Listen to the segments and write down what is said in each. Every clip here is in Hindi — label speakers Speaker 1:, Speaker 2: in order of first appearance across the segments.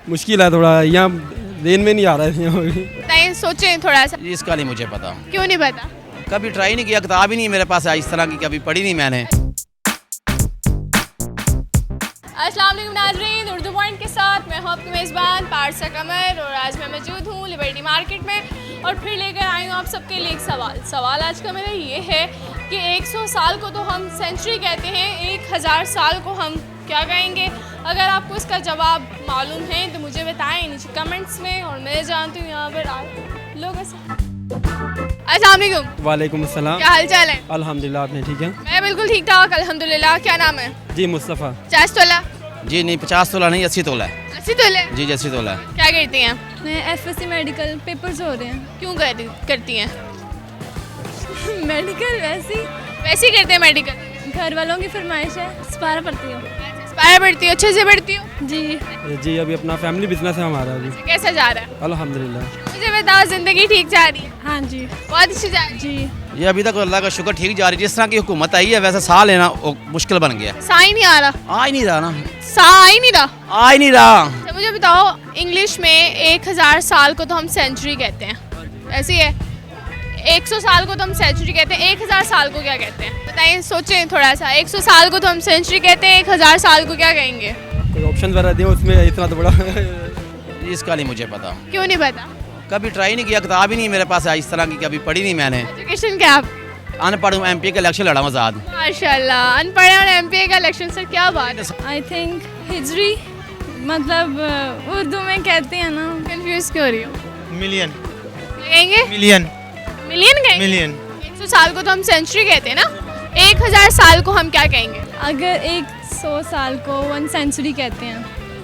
Speaker 1: मुश्किल है थोड़ा, यहाँ देन में नहीं आ रहा है यहाँ पे।
Speaker 2: बताइए, सोचें थोड़ा सा।
Speaker 3: इसका नहीं मुझे पता,
Speaker 2: क्यों नहीं पता?
Speaker 3: कभी ट्राई नहीं किया, किताब ही नहीं मेरे पास इस तरह की, कभी पढ़ी नहीं मैंने।
Speaker 2: अस्सलाम वालेकुम नाज़रीन, उर्दू पॉइंट के साथ मैं हूं आपकी मेज़बान पारसा कमर और आज मैं मौजूद हूं लिबर्टी मार्केट में और फिर लेकर आई हूं आप सबके लिए एक सवाल आज का मेरा ये है कि 100 साल को तो हम सेंचुरी कहते हैं, 1000 साल को हम क्या कहेंगे? अगर आपको इसका जवाब मालूम है तो मुझे बताएं नीचे कमेंट्स में और मैं जानती हूँ यहाँ पर लोग। अस्सलाम वालेकुम।
Speaker 1: वालेकुम अस्सलाम।
Speaker 2: क्या हाल चाल है?
Speaker 1: अल्हम्दुलिल्लाह, आपने ठीक है?
Speaker 2: मैं बिल्कुल ठीक ठाक अल्हम्दुलिल्लाह। क्या नाम है?
Speaker 1: जी मुस्तफ़ा।
Speaker 2: 50 तोला?
Speaker 3: जी नहीं, 50 तोला नहीं, 80 तोला है।
Speaker 2: 80 तोले?
Speaker 3: जी 80 तोला है।
Speaker 2: क्या करती हैं?
Speaker 4: मैं FSC मेडिकल पेपर्स हो रहे हैं।
Speaker 2: क्यों करती हैं?
Speaker 4: मेडिकल
Speaker 2: वैसे ही करते हैं मेडिकल?
Speaker 4: घर वालों की फरमाइश है, स्पारा पढ़ती हूँ।
Speaker 2: इंस्पायर पढ़ती हो? अच्छे से पढ़ती हो?
Speaker 4: जी
Speaker 1: जी अभी अपना फैमिली बिजनेस है हमारा अभी।
Speaker 2: कैसा जा रहा है?
Speaker 1: अल्हम्दुलिल्लाह।
Speaker 2: मुझे बताओ, जिंदगी ठीक जा रही है?
Speaker 4: हाँ जी
Speaker 2: बहुत अच्छी जा रही है?
Speaker 4: जी।
Speaker 3: ये अभी तक अल्लाह का शुक्र ठीक जा रही है। जिस तरह की हुकूमत आई है वैसे साह लेना मुश्किल बन गया।
Speaker 2: सा ही नहीं आ रहा?
Speaker 3: आ ही नहीं रहा ना,
Speaker 2: सा आ ही नहीं रहा?
Speaker 3: आ ही नहीं रहा।
Speaker 2: तो मुझे बताओ, इंग्लिश में 1000 साल को तो हम सेंचुरी कहते हैं, ऐसी है? 100 साल को तो हम सेंचुरी कहते हैं, 1000 साल को क्या कहते हैं? बताइए, सोचें थोड़ा सा। 100 साल को तो हम सेंचुरी कहते हैं, 1000 साल को क्या कहेंगे?
Speaker 1: कोई ऑप्शन वगैरह दें उसमें, इतना तो बड़ा।
Speaker 3: इसका नहीं मुझे पता,
Speaker 2: क्यों नहीं पता?
Speaker 3: कभी ट्राई नहीं किया, किताब ही नहीं मेरे पास इस तरह की, कभी पढ़ी नहीं मैंने।
Speaker 2: एजुकेशन क्या आप?
Speaker 3: अनपढ़ हूँ, MP का इलेक्शन लड़ा हूँ आज़ाद।
Speaker 2: माशाल्लाह, अनपढ़ और MP का इलेक्शन, सर क्या बात है?
Speaker 4: आई थिंक हिजरी, मतलब उर्दू में कहते हैं ना।
Speaker 2: कंफ्यूज क्यों हो रही हो?
Speaker 5: मिलियन
Speaker 2: कहेंगे
Speaker 5: मिलियन
Speaker 2: मिलियन कहेंगे?
Speaker 5: मिलियन
Speaker 2: 100 साल को तो हम सेंचुरी कहते हैं ना, 1000 साल को हम क्या कहेंगे?
Speaker 4: अगर 100 साल को 1 सेंचुरी कहते हैं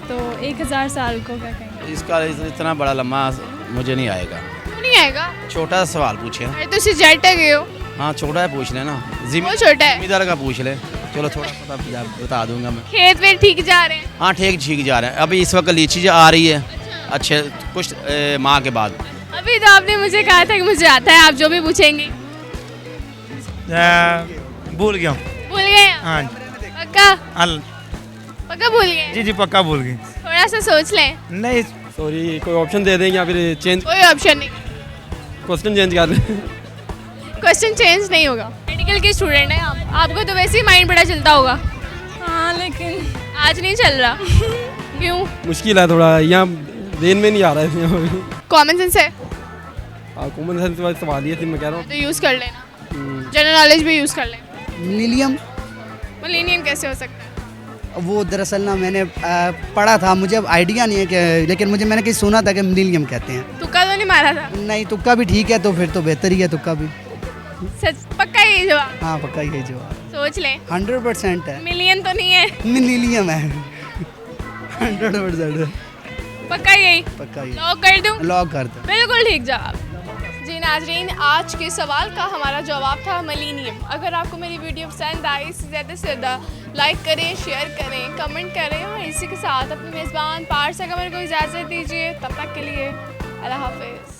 Speaker 4: तो 1000 साल को क्या कहेंगे?
Speaker 3: इसका इतना बड़ा लम्बा मुझे नहीं आएगा।
Speaker 2: क्यों नहीं आएगा?
Speaker 3: छोटा सा सवाल पूछे।
Speaker 2: अरे तो सिजट गए हो?
Speaker 3: हाँ छोटा है, पूछ लेना।
Speaker 2: वो छोटा है।
Speaker 3: जिम्मेदार का पूछ ले, चलो थोड़ा पता बता दूंगा मैं।
Speaker 2: खेत वेत ठीक जा रहे हैं?
Speaker 3: हाँ ठीक जा रहा है। अभी इस वक्त लीची आ रही है अच्छे कुछ माह के बाद।
Speaker 2: अभी तो आपने मुझे कहा था कि मुझे आता है, आप जो भी पूछेंगे।
Speaker 5: भूल गया हूँ।
Speaker 2: भूल गए आप?
Speaker 5: हाँ
Speaker 2: पक्का?
Speaker 5: अल
Speaker 2: पक्का भूल गए?
Speaker 5: जी पक्का भूल गई।
Speaker 2: थोड़ा सा सोच लें।
Speaker 5: नहीं
Speaker 1: सॉरी, कोई ऑप्शन दे दें या फिर चेंज,
Speaker 2: कोई ऑप्शन नहीं,
Speaker 1: क्वेश्चन चेंज कर दें।
Speaker 2: क्वेश्चन चेंज नहीं होगा। मेडिकल के स्टूडेंट हैं आप, आपको तो वैसे ही माइंड बड़ा चलता होगा।
Speaker 4: हाँ लेकिन
Speaker 2: आज नहीं चल रहा? क्यों?
Speaker 1: मुश्किल है थोड़ा, यहाँ देन में नहीं आ रहा है यहाँ पे।
Speaker 2: कॉमन सेंस है
Speaker 1: कॉमन सेंस वाला सवाल ये थी, मैं कह रहा हूँ।
Speaker 2: तो यूज़ कर लेना, जनरल नॉलेज भी यूज़ कर लेना।
Speaker 6: मिलीनियम,
Speaker 2: मिलेनियम कैसे हो सकता है?
Speaker 6: वो दरअसल ना मैंने पढ़ा था, मुझे अब आइडिया नहीं है कि, लेकिन मैंने कहीं सुना था कि मिलीनियम कहते हैं।
Speaker 2: तुक्का तो नहीं मारा था?
Speaker 6: नहीं, तुक्का भी ठीक है तो फिर तो बेहतर ही है तुक्का भी।
Speaker 2: सच पक्का ये जवाब?
Speaker 6: हाँ पक्का ही है जवाब,
Speaker 2: सोच लें।
Speaker 6: 100% है।
Speaker 2: मिलियन तो नहीं है?
Speaker 6: मिलीनियम है। 100% है,
Speaker 2: पक्का यही?
Speaker 6: पक्का ही।
Speaker 2: लॉक कर दूं?
Speaker 6: लॉक कर दो।
Speaker 2: बिल्कुल ठीक जवाब। जी नाजरीन, आज के सवाल का हमारा जवाब था मिलेनियम। अगर आपको मेरी वीडियो पसंद आई, इसे ज़्यादा से ज़्यादा लाइक करें, शेयर करें, कमेंट करें और इसी के साथ अपने मेज़बान पारसा कमर को इजाज़त दीजिए। तब तक के लिए अल्लाह हाफिज़।